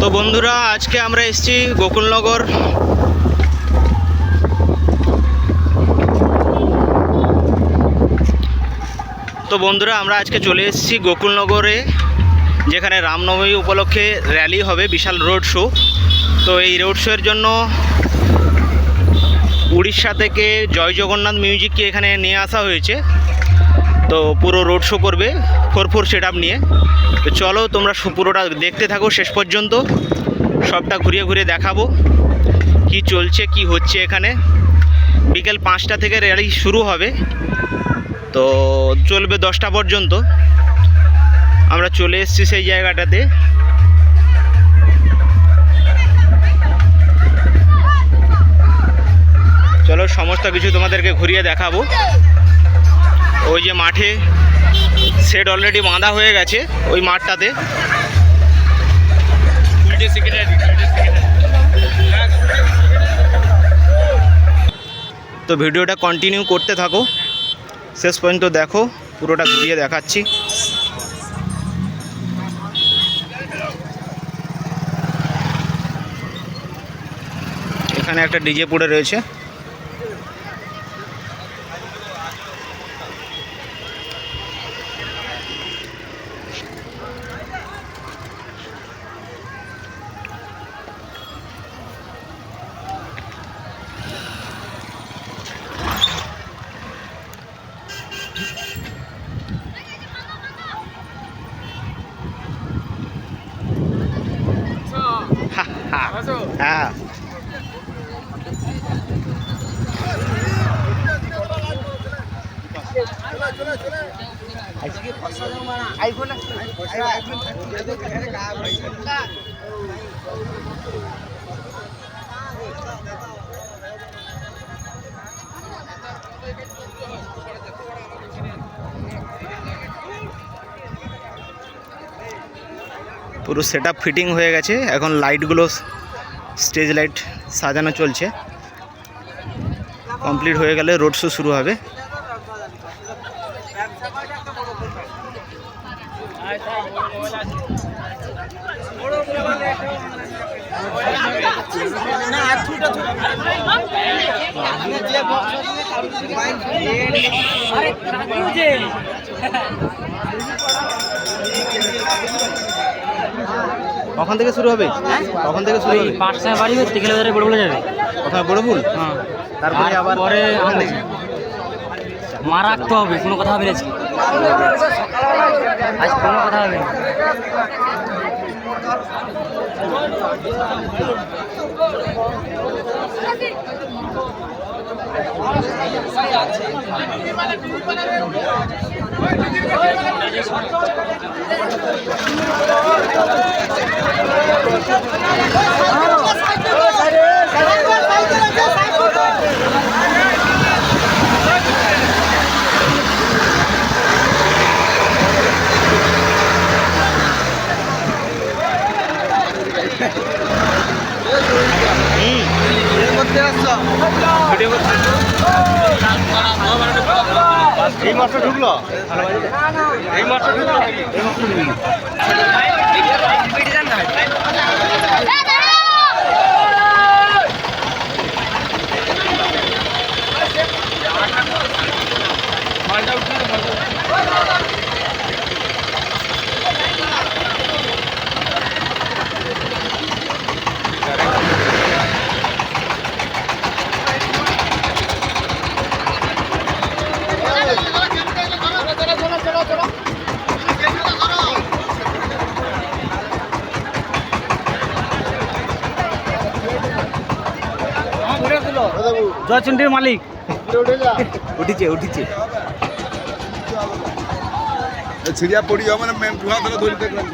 তো বন্ধুরা, আজকে আমরা এসেছি গোকুলনগর। আমরা আজকে চলে এসেছি গোকুলনগরে, যেখানে রামনবমী উপলক্ষে র্যালি হবে, বিশাল রোড শো। তো এই রোড শোয়ের জন্য উড়িষ্যা থেকে জয় জগন্নাথ মিউজিককে এখানে নিয়ে আসা হয়েছে। তো পুরো রোড শো করবে 4/4 সেট আপ নিয়ে। তো চলো তোমরা পুরোটা দেখতে থাকো শেষ পর্যন্ত, সবটা ঘুরিয়ে ঘুরিয়ে দেখাবো কি চলছে কি হচ্ছে এখানে। বিকেল 5টা থেকে র্যালি শুরু হবে, তো চলবে 10টা পর্যন্ত। আমরা চলে এসেছি সেই জায়গাটাতে। চলো সমস্ত কিছু তোমাদেরকে ঘুরিয়ে দেখাবো। ওই যে মাঠে সেট অলরেডি বাঁধা হয়ে গেছে ওই মাঠটাতে। তো ভিডিওটা কন্টিনিউ করতে থাকো, শেষ পর্যন্ত দেখো, পুরোটা ঘুরিয়ে দেখাচ্ছি। এখানে একটা ডিজে পড়ে রয়েছে। হ্যাঁ, পুরো সেট আপ ফিটিং হয়ে গেছে। এখন লাইটগুলো, স্টেজ লাইট সাজানো চলছে। কমপ্লিট হয়ে গেলে রোড শো শুরু হবে। কখন থেকে শুরু হবে? কখন থেকে শুরু হবে? 5টায় বাড়ি হচ্ছে, বিকেলে বাজারে বড় বলে যাবে। কোথায় বড় ফুল? হ্যাঁ, তারপরে আবার পরে মা রাখতে হবে। কোনো কথা হবে না আজ, কোনো কথা হবে না। এই মাত্র ঢুকলো, এই মাত্র ঢুকলো, এই মাত্র ঢুকলো। জয়চন্ডীর মালিক উঠিছে উঠিছে। ছিড়িয়া পড়ি মানে ধরে ধরি দেখলাম।